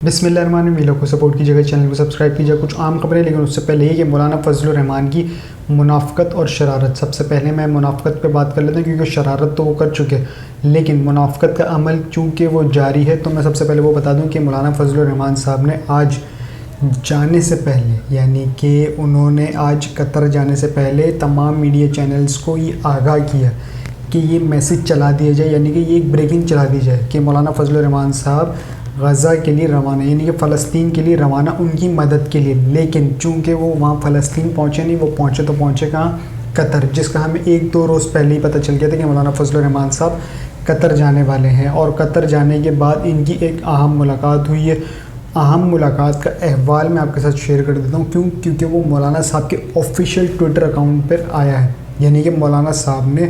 بسم اللہ الرحمن الرحیم. ویلو کو سپورٹ کیجیے گا, چینل کو سبسکرائب کیجیے. کچھ عام خبریں, لیکن اس سے پہلے یہ کہ مولانا فضل الرحمان کی منافقت اور شرارت. سب سے پہلے میں منافقت پہ بات کر لیتا ہوں, کیونکہ شرارت تو وہ کر چکے, لیکن منافقت کا عمل چونکہ وہ جاری ہے. تو میں سب سے پہلے وہ بتا دوں کہ مولانا فضل الرحمان صاحب نے آج جانے سے پہلے, یعنی کہ انہوں نے آج قطر جانے سے پہلے تمام میڈیا چینلز کو یہ آگاہ کیا کہ یہ میسج چلا دیا جائے, یعنی کہ یہ ایک بریکنگ چلا دی جائے کہ مولانا فضل الرحمان صاحب غزہ کے لیے روانہ, یعنی کہ فلسطین کے لیے روانہ, ان کی مدد کے لیے. لیکن چونکہ وہ وہاں فلسطین پہنچے نہیں, وہ پہنچے کہاں؟ قطر, جس کا ہمیں 1-2 روز پہلے ہی پتہ چل گیا تھا کہ مولانا فضل الرحمان صاحب قطر جانے والے ہیں. اور قطر جانے کے بعد ان کی ایک اہم ملاقات ہوئی ہے. اہم ملاقات کا احوال میں آپ کے ساتھ شیئر کر دیتا ہوں. کیونکہ وہ مولانا صاحب کے آفیشیل ٹویٹر اکاؤنٹ پر آیا ہے, یعنی کہ مولانا صاحب نے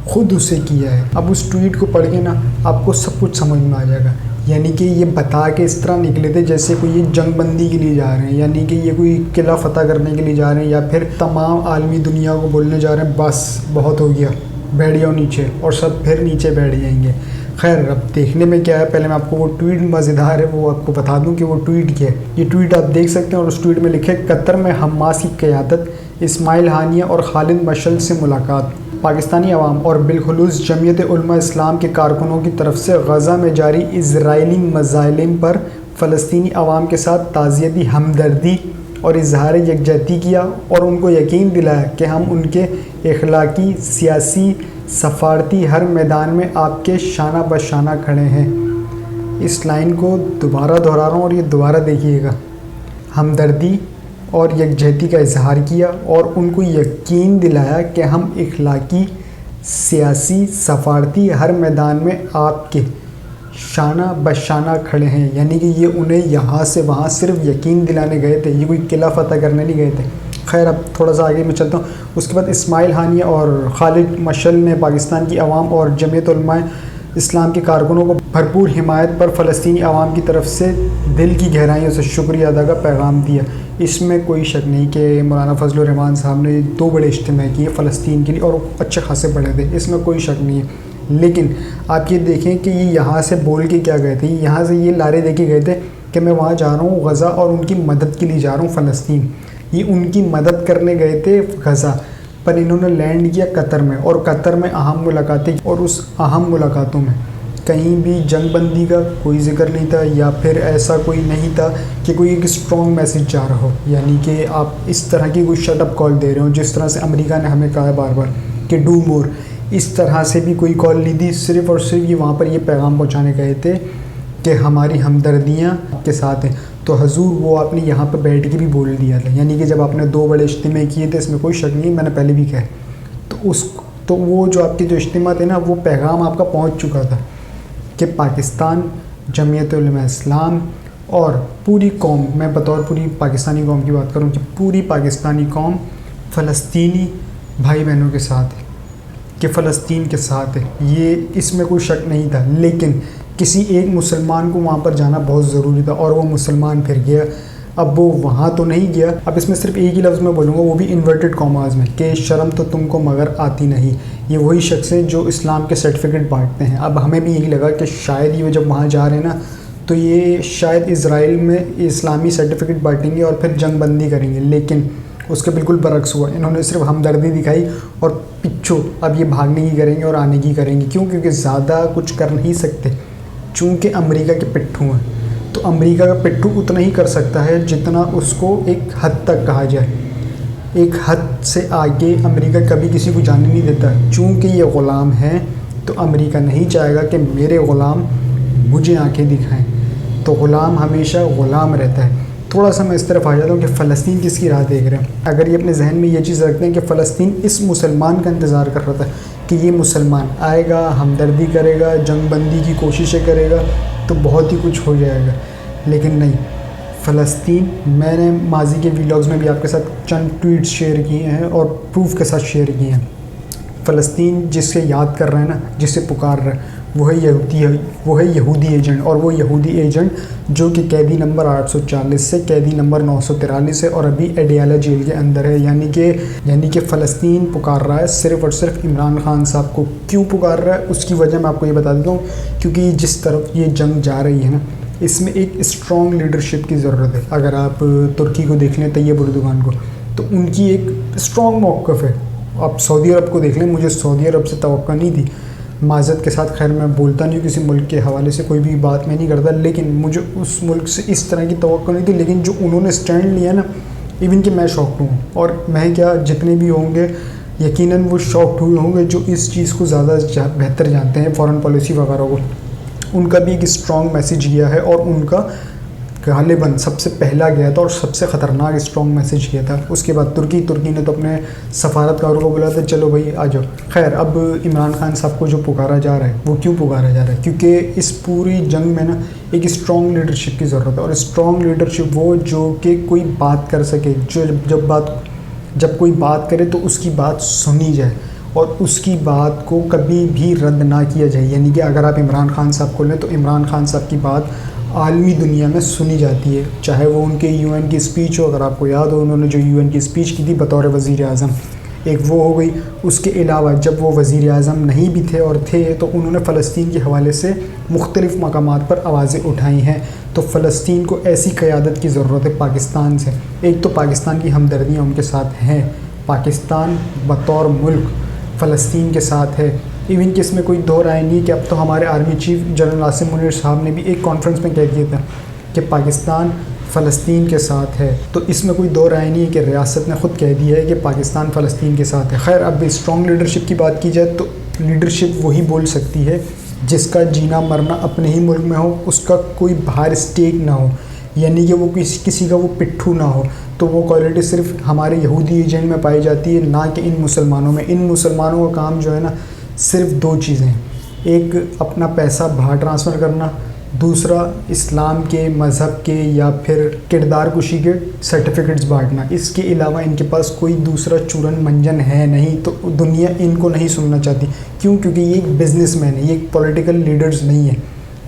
خود اسے کیا ہے. اب اس ٹویٹ کو پڑھ کے نا آپ کو سب کچھ سمجھ میں آ جائے گا. یعنی کہ یہ بتا کے اس طرح نکلے تھے جیسے کوئی یہ جنگ بندی کے لیے جا رہے ہیں, یعنی کہ یہ کوئی قلعہ فتح کرنے کے لیے جا رہے ہیں, یا پھر تمام عالمی دنیا کو بولنے جا رہے ہیں بس بہت ہو گیا, بیٹھ جاؤ نیچے, اور سب پھر نیچے بیٹھ جائیں گے. خیر, اب دیکھنے میں کیا ہے, پہلے میں آپ کو وہ ٹویٹ مزیدار ہے وہ آپ کو بتا دوں کہ وہ ٹویٹ کیا ہے. یہ ٹویٹ آپ دیکھ سکتے ہیں, اور اس ٹویٹ میں لکھے قطر میں حماس کی قیادت اسماعیل ہانیہ اور خالد مشعل سے ملاقات. پاکستانی عوام اور بالخصوص جمعیت علماء اسلام کے کارکنوں کی طرف سے غزہ میں جاری اسرائیلی مظالم پر فلسطینی عوام کے ساتھ تعزیتی ہمدردی اور اظہار یکجہتی کیا, اور ان کو یقین دلایا کہ ہم ان کے اخلاقی, سیاسی, سفارتی ہر میدان میں آپ کے شانہ بشانہ کھڑے ہیں. اس لائن کو دوبارہ دہرا رہا ہوں اور یہ دوبارہ دیکھیے گا. ہمدردی اور یکجہتی کا اظہار کیا اور ان کو یقین دلایا کہ ہم اخلاقی, سیاسی, سفارتی ہر میدان میں آپ کے شانہ بشانہ کھڑے ہیں. یعنی کہ یہ انہیں یہاں سے وہاں صرف یقین دلانے گئے تھے, یہ کوئی قلعہ فتح کرنے نہیں گئے تھے. خیر, اب تھوڑا سا آگے میں چلتا ہوں. اس کے بعد اسماعیل ہانیہ اور خالد مشعل نے پاکستان کی عوام اور جمعیت علماء اسلام کے کارکنوں کو بھرپور حمایت پر فلسطینی عوام کی طرف سے دل کی گہرائیوں سے شکریہ ادا کا پیغام دیا. اس میں کوئی شک نہیں کہ مولانا فضل الرحمان صاحب نے 2 بڑے اجتماع کیے فلسطین کے لیے, اور اچھے خاصے بڑے تھے, اس میں کوئی شک نہیں ہے. لیکن آپ یہ دیکھیں کہ یہ یہاں سے بول کے کیا گئے تھے, یہاں سے یہ نعرے دے کے گئے تھے کہ میں وہاں جا رہا ہوں غزہ اور ان کی مدد کے لیے جا رہا ہوں فلسطین. یہ ان کی مدد کرنے گئے تھے غزہ, پر انہوں نے لینڈ کیا قطر میں, اور قطر میں اہم ملاقاتیں, اور اس اہم ملاقاتوں میں کہیں بھی جنگ بندی کا کوئی ذکر نہیں تھا, یا پھر ایسا کوئی نہیں تھا کہ کوئی ایک اسٹرانگ میسج جا رہا ہو, یعنی کہ آپ اس طرح کی کوئی شٹ اپ کال دے رہے ہو جس طرح سے امریکہ نے ہمیں کہا ہے بار بار کہ ڈو مور. اس طرح سے بھی کوئی کال نہیں دی, صرف اور صرف یہ وہاں پر یہ پیغام پہنچانے گئے تھے کہ ہماری ہمدردیاں آپ کے ساتھ ہیں. تو حضور وہ آپ نے یہاں پہ بیٹھ کے بھی بول دیا تھا, یعنی کہ جب آپ نے 2 بڑے اجتماع کیے تھے, اس میں کوئی شک نہیں, میں نے پہلے بھی کہا, تو وہ جو آپ کے جو اجتماع تھے نا, وہ پیغام آپ کا پہنچ چکا تھا کہ پاکستان, جمعیت علماء اسلام اور پوری قوم, میں بطور پوری پاکستانی قوم کی بات کروں کہ پوری پاکستانی قوم فلسطینی بھائی بہنوں کے ساتھ ہے, کہ فلسطین کے ساتھ ہے. یہ اس میں کوئی شک نہیں تھا. لیکن کسی ایک مسلمان کو وہاں پر جانا بہت ضروری تھا, اور وہ مسلمان پھر گیا. اب وہ وہاں تو نہیں گیا. اب اس میں صرف ایک ہی لفظ میں بولوں گا, وہ بھی انورٹڈ کاماز میں, کہ شرم تو تم کو مگر آتی نہیں. یہ وہی شخص ہیں جو اسلام کے سرٹیفکیٹ بانٹتے ہیں. اب ہمیں بھی یہی لگا کہ شاید یہ جب وہاں جا رہے ہیں نا, تو یہ شاید اسرائیل میں اسلامی سرٹیفکیٹ بانٹیں گے اور پھر جنگ بندی کریں گے. لیکن اس کے بالکل برعکس ہوا, انہوں نے صرف ہمدردی دکھائی, اور پچھو اب یہ بھاگنے کی کریں گے اور آنے کی کریں گے. کیوں؟ کیونکہ زیادہ کچھ کر نہیں سکتے, چونکہ امریکہ کے پٹھو ہیں. تو امریکہ کا پٹھو اتنا ہی کر سکتا ہے جتنا اس کو ایک حد تک کہا جائے. ایک حد سے آگے امریکہ کبھی کسی کو جانے نہیں دیتا. چونکہ یہ غلام ہیں, تو امریکہ نہیں چاہے گا کہ میرے غلام مجھے آنکھیں دکھائیں. تو غلام ہمیشہ غلام رہتا ہے. تھوڑا سا میں اس طرف آ جاتا ہوں کہ فلسطین کس کی راہ دیکھ رہے ہیں. اگر یہ اپنے ذہن میں یہ چیز رکھتے ہیں کہ فلسطین اس مسلمان کا انتظار کر رہا تھا کہ یہ مسلمان آئے گا, ہمدردی کرے گا, جنگ بندی کی کوششیں کرے گا, تو بہت ہی کچھ ہو جائے گا. لیکن نہیں, فلسطین, میں نے ماضی کے ویلاگز میں بھی آپ کے ساتھ چند ٹویٹس شیئر کیے ہیں اور پروف کے ساتھ شیئر کیے ہیں. فلسطین جس سے یاد کر رہے ہیں نا, جس سے پکار رہے ہیں, وہ ہے یہودی ایجنٹ. اور وہ یہودی ایجنٹ جو کہ قیدی نمبر 840 سے قیدی نمبر 943 ہے, اور ابھی ایڈیالہ جیل کے اندر ہے. یعنی کہ فلسطین پکار رہا ہے صرف اور صرف عمران خان صاحب کو. کیوں پکار رہا ہے, اس کی وجہ میں آپ کو یہ بتا دیتا ہوں. کیونکہ جس طرف یہ جنگ جا رہی ہے نا, اس میں ایک اسٹرانگ لیڈرشپ کی ضرورت ہے. اگر آپ ترکی کو دیکھ لیں، طیب اردوغان کو، تو ان کی ایک اسٹرانگ موقف ہے. آپ سعودی عرب کو دیکھ لیں، مجھے سعودی عرب سے توقع نہیں تھی، معذرت کے ساتھ. خیر میں بولتا نہیں ہوں کسی ملک کے حوالے سے، کوئی بھی بات میں نہیں کرتا، لیکن مجھے اس ملک سے اس طرح کی توقع نہیں تھی. لیکن جو انہوں نے سٹینڈ لیا نا، ایون کہ میں شاکڈ ہوں، اور میں کیا جتنے بھی ہوں گے یقیناً وہ شاکڈ ہوئے ہوں گے جو اس چیز کو زیادہ بہتر جانتے ہیں، فارن پالیسی وغیرہ کو. ان کا بھی ایک اسٹرانگ میسیج گیا ہے، اور ان کا غالباً سب سے پہلا گیا تھا اور سب سے خطرناک اسٹرانگ میسیج کیا تھا. اس کے بعد ترکی نے تو اپنے سفارتکاروں کو بولا تھا چلو بھائی آ جاؤ. خیر اب عمران خان صاحب کو جو پکارا جا رہا ہے، وہ کیوں پکارا جا رہا ہے؟ کیونکہ اس پوری جنگ میں نا ایک اسٹرانگ لیڈرشپ کی ضرورت ہے. اور اسٹرانگ لیڈرشپ وہ جو کہ کوئی بات کر سکے، جو جب کوئی بات کرے تو اس کی بات سنی جائے اور اس کی بات کو کبھی بھی رد نہ کیا جائے. یعنی کہ اگر آپ عمران خان صاحب کو لیں تو عمران خان صاحب کی بات عالمی دنیا میں سنی جاتی ہے، چاہے وہ ان کے UN کی اسپیچ ہو. اگر آپ کو یاد ہو، انہوں نے جو UN کی اسپیچ کی تھی بطور وزیر اعظم، ایک وہ ہو گئی. اس کے علاوہ جب وہ وزیر اعظم نہیں بھی تھے اور تھے، تو انہوں نے فلسطین کے حوالے سے مختلف مقامات پر آوازیں اٹھائی ہیں. تو فلسطین کو ایسی قیادت کی ضرورت ہے پاکستان سے. ایک تو پاکستان کی ہمدردیاں ان کے ساتھ ہیں، پاکستان بطور ملک فلسطین کے ساتھ ہے. ایون کہ اس میں کوئی دو رائے نہیں کہ اب تو ہمارے army chief general Asim Munir صاحب نے بھی ایک کانفرنس میں کہہ دیا تھا کہ پاکستان فلسطین کے ساتھ ہے. تو اس میں کوئی دو رائے نہیں ہے کہ ریاست نے خود کہہ دیا ہے کہ پاکستان فلسطین کے ساتھ ہے. خیر اب اسٹرانگ لیڈرشپ کی بات کی جائے تو لیڈرشپ وہی بول سکتی ہے جس کا جینا مرنا اپنے ہی ملک میں ہو، اس کا کوئی باہر اسٹیک نہ ہو، یعنی کہ وہ کسی کا وہ پٹھو نہ ہو. تو وہ کوالٹی صرف ہمارے یہودی ایجنٹ میں پائی جاتی ہے، نہ کہ ان مسلمانوں میں. ان مسلمانوں کا کام جو ہے نا صرف دو چیزیں ہیں، ایک اپنا پیسہ باہر ٹرانسفر کرنا، دوسرا اسلام کے مذہب کے یا پھر کردار کشی کے سرٹیفکیٹس بانٹنا. اس کے علاوہ ان کے پاس کوئی دوسرا چورن منجن ہے نہیں. تو دنیا ان کو نہیں سننا چاہتی. کیوں؟ کیونکہ یہ ایک بزنس مین ہے، یہ ایک پولیٹیکل لیڈرز نہیں ہے،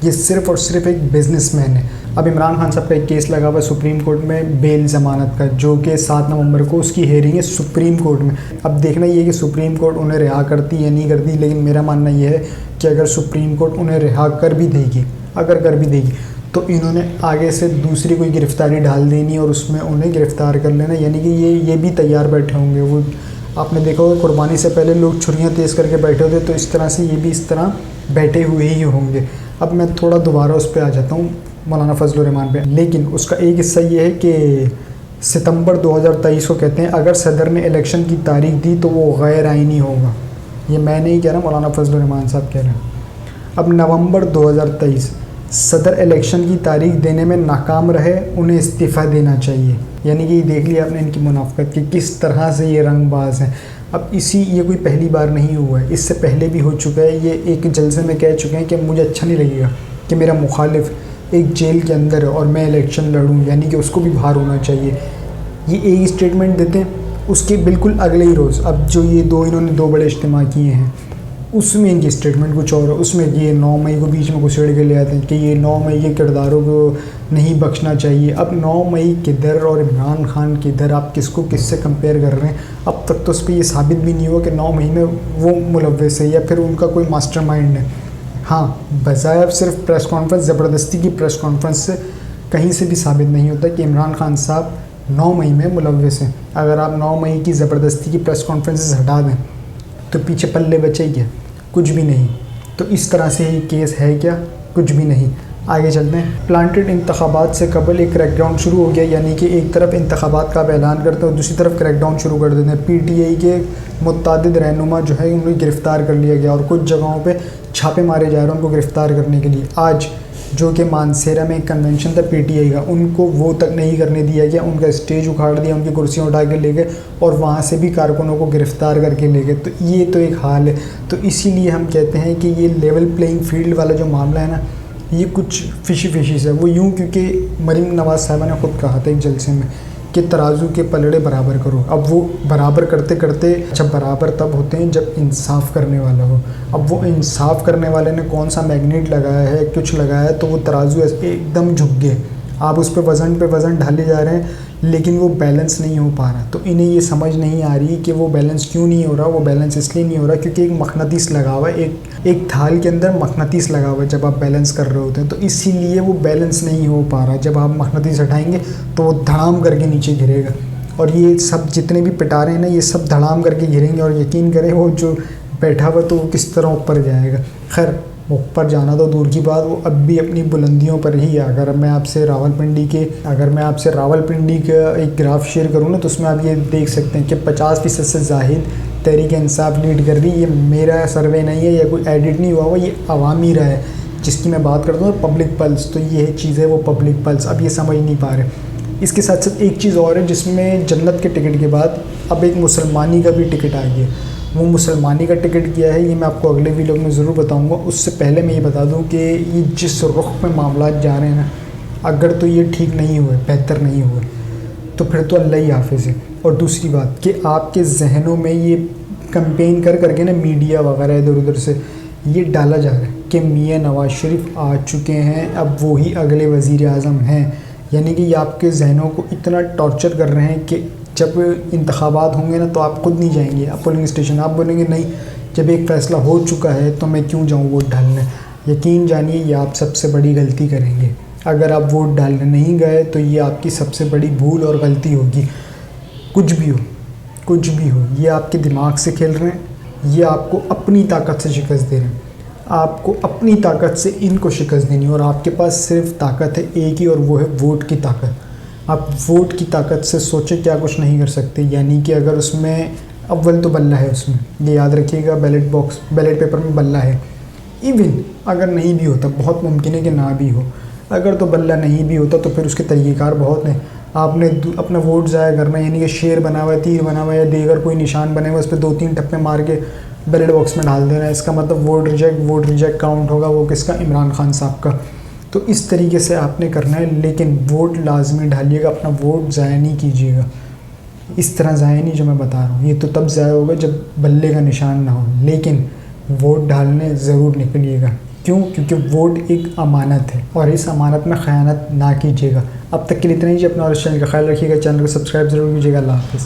یہ صرف اور صرف ایک بزنس مین ہے. اب عمران خان صاحب کا ایک کیس لگا ہوا ہے سپریم کورٹ میں بیل ضمانت کا، جو کہ 7 نومبر کو اس کی ہیئرنگ ہے سپریم کورٹ میں. اب دیکھنا یہ ہے کہ سپریم کورٹ انہیں رہا کرتی یا نہیں کرتی، لیکن میرا ماننا یہ ہے کہ اگر سپریم کورٹ انہیں رہا کر بھی دے گی، تو انہوں نے آگے سے دوسری کوئی گرفتاری ڈال دینی اور اس میں انہیں گرفتار کر لینا. یعنی کہ یہ بھی تیار بیٹھے ہوں گے. وہ آپ نے دیکھا ہوگا قربانی سے پہلے لوگ چھریاں تیز کر کے بیٹھے ہوتے، تو اس طرح سے یہ بھی اس طرح بیٹھے ہوئے ہی ہوں گے. اب میں تھوڑا دوبارہ اس پہ آ جاتا ہوں، مولانا فضل الرحمان پہ. لیکن اس کا ایک حصہ یہ ہے کہ ستمبر 2023 کو کہتے ہیں اگر صدر نے الیکشن کی تاریخ دی تو وہ غیر آئینی ہوگا. یہ میں نہیں کہہ رہا، مولانا فضل الرحمان صاحب کہہ رہے ہیں. اب نومبر 2023 صدر الیکشن کی تاریخ دینے میں ناکام رہے، انہیں استعفیٰ دینا چاہیے. یعنی کہ یہ دیکھ لیا آپ نے ان کی منافقت کی کس طرح سے یہ رنگ باز ہیں. اب یہ کوئی پہلی بار نہیں ہوا ہے، اس سے پہلے بھی ہو چکا ہے. یہ ایک جلسے میں کہہ چکے ہیں کہ مجھے اچھا نہیں لگے گا کہ میرا مخالف ایک جیل کے اندر ہے اور میں الیکشن لڑوں، یعنی کہ اس کو بھی باہر ہونا چاہیے. یہ ایک اسٹیٹمنٹ دیتے ہیں، اس کے بالکل اگلے ہی روز اب جو انہوں نے 2 بڑے اجتماع کیے ہیں، اس میں ان کی اسٹیٹمنٹ کچھ اور ہے. اس میں یہ 9 مئی کو بیچ میں گھسیڑ کے لے آتے ہیں کہ یہ 9 مئی کے کرداروں کو نہیں بخشنا چاہیے. اب 9 مئی کدھر اور عمران خان کدھر، آپ کس کو کس سے کمپیئر کر رہے ہیں؟ اب تک تو اس پہ یہ ثابت بھی نہیں ہوا کہ 9 مئی میں وہ ملوث ہے یا پھر ان کا کوئی ماسٹر مائنڈ ہے. ہاں بظاہر صرف پریس کانفرنس، زبردستی کی پریس کانفرنس سے کہیں سے بھی ثابت نہیں ہوتا کہ عمران خان صاحب 9 مئی میں ملوث ہیں. اگر آپ 9 مئی کی زبردستی کی پریس کانفرنسز ہٹا دیں تو پیچھے پلے بچے کیا؟ کچھ بھی نہیں. تو اس طرح سے یہ کیس ہے کیا؟ کچھ بھی نہیں. آگے چلتے ہیں. پلانٹڈ انتخابات سے قبل ایک کریک ڈاؤن شروع ہو گیا، یعنی کہ ایک طرف انتخابات کا اعلان کرتے ہیں اور دوسری طرف کریک ڈاؤن شروع کر دیتے ہیں. PTI کے متعدد رہنما جو ہے انہیں گرفتار کر لیا گیا اور کچھ جگہوں پہ چھاپے مارے جا رہے ہیں ان کو گرفتار کرنے کے لیے. آج جو کہ مانسیرا میں ایک کنونشن تھا PTI کا، ان کو وہ تک نہیں کرنے دیا گیا. ان کا اسٹیج اکھاڑ دیا، ان کی کرسیاں اٹھا کے لے گئے اور وہاں سے بھی کارکنوں کو گرفتار کر کے لے گئے. تو یہ تو ایک حال ہے. تو اسی لیے ہم کہتے ہیں کہ یہ لیول پلینگ فیلڈ والا جو معاملہ ہے نا، یہ کچھ فشی سے وہ یوں، کیونکہ مریم نواز صاحبہ نے خود کہا تھا ایک جلسے میں کہ ترازو کے پلڑے برابر کرو. اب وہ برابر کرتے کرتے اچھا برابر تب ہوتے ہیں جب انصاف کرنے والا ہو. اب وہ انصاف کرنے والے نے کون سا میگنیٹ لگایا ہے، کچھ لگایا ہے، تو وہ ترازو ایک دم جھک گئے. آپ اس پہ وزن ڈھالے جا رہے ہیں لیکن وہ بیلنس نہیں ہو پا رہا. تو انہیں یہ سمجھ نہیں آ رہی کہ وہ بیلنس کیوں نہیں ہو رہا. وہ بیلنس اس لیے نہیں ہو رہا کیونکہ ایک مقناطیس لگا ہوا ہے, ایک تھال کے اندر مقناطیس لگا ہوا ہے جب آپ بیلنس کر رہے ہوتے ہیں, تو اسی لیے وہ بیلنس نہیں ہو پا رہا. جب آپ مقناطیس ہٹائیں گے تو وہ دھڑام کر کے نیچے گرے گا, اور یہ سب جتنے بھی پٹارے ہیں نا, یہ سب دھڑام کر کے گریں گے. اور یقین کریں وہ جو بیٹھا ہوا تو وہ کس طرح اوپر جائے گا. خیر اوپر جانا تو دور کی بات, وہ اب بھی اپنی بلندیوں پر ہی ہے. اگر میں آپ سے راولپنڈی کا ایک گراف شیئر کروں نا, تو اس میں آپ یہ دیکھ سکتے ہیں کہ 50% سے زائد تحریک انصاف لیڈ کر رہی ہے. یہ میرا سروے نہیں ہے یا کوئی ایڈٹ نہیں ہوا ہوا, یہ عوامی رائے ہے جس کی میں بات کرتا ہوں, پبلک پلس. تو یہ چیز ہے وہ پبلک پلس. اب یہ سمجھ نہیں پا رہے. اس کے ساتھ ساتھ ایک چیز اور ہے جس میں جنت کے ٹکٹ کے بعد اب ایک مسلمانی کا بھی ٹکٹ آ گیا. وہ مسلمانی کا ٹکٹ کیا ہے یہ میں آپ کو اگلے ویڈیو میں ضرور بتاؤں گا. اس سے پہلے میں یہ بتا دوں کہ یہ جس رخ میں معاملات جا رہے ہیں نا, اگر تو یہ ٹھیک نہیں ہوئے, بہتر نہیں ہوئے, تو پھر تو اللہ ہی حافظ ہے. اور دوسری بات کہ آپ کے ذہنوں میں یہ کمپین کر کے نا, میڈیا وغیرہ ادھر ادھر سے یہ ڈالا جا رہا ہے کہ میاں نواز شریف آ چکے ہیں, اب وہی اگلے وزیر اعظم ہیں. یعنی کہ یہ آپ کے ذہنوں کو اتنا ٹارچر کر رہے ہیں کہ جب انتخابات ہوں گے نا تو آپ خود نہیں جائیں گے آپ پولنگ اسٹیشن. آپ بولیں گے نہیں, جب ایک فیصلہ ہو چکا ہے تو میں کیوں جاؤں ووٹ ڈالنے. یقین جانیے یہ آپ سب سے بڑی غلطی کریں گے. اگر آپ ووٹ ڈالنے نہیں گئے تو یہ آپ کی سب سے بڑی بھول اور غلطی ہوگی. کچھ بھی ہو, یہ آپ کے دماغ سے کھیل رہے ہیں, یہ آپ کو اپنی طاقت سے شکست دے رہے ہیں. آپ کو اپنی طاقت سے ان کو شکست دینی ہے, اور آپ کے پاس صرف طاقت ہے ایک ہی, اور وہ ہے ووٹ کی طاقت. آپ ووٹ کی طاقت سے سوچیں کیا کچھ نہیں کر سکتے. یعنی کہ اگر اس میں اول تو بلہ ہے, اس میں یہ یاد رکھیے گا, بیلٹ پیپر میں بلہ ہے. ایون اگر نہیں بھی ہوتا, بہت ممکن ہے کہ نہ بھی ہو, اگر تو بلہ نہیں بھی ہوتا تو پھر اس کے طریقہ کار بہت ہیں. آپ نے اپنا ووٹ ضائع کرنا, یعنی کہ شیر بنا ہوا ہے, تیر بنا ہوا ہے, یا دیگر کوئی نشان بنے ہوا ہے, اس پہ 2-3 ٹپے مار کے بیلٹ باکس میں ڈال دینا ہے. اس کا مطلب ووٹ ریجیکٹ کاؤنٹ ہوگا. وہ کس کا؟ عمران خان صاحب کا. تو اس طریقے سے آپ نے کرنا ہے, لیکن ووٹ لازمی ڈالیے گا. اپنا ووٹ ضائع نہیں کیجیے گا, اس طرح ضائع نہیں جو میں بتا رہا ہوں. یہ تو تب ضائع ہوگا جب بلے کا نشان نہ ہو, لیکن ووٹ ڈالنے ضرور نکلیے گا. کیونکہ ووٹ ایک امانت ہے, اور اس امانت میں خیانت نہ کیجیے گا. اب تک کے لیے اتنا ہی. اپنا اور اس چینل کا خیال رکھیے گا, چینل کو سبسکرائب ضرور کیجیے گا. اللہ حافظ.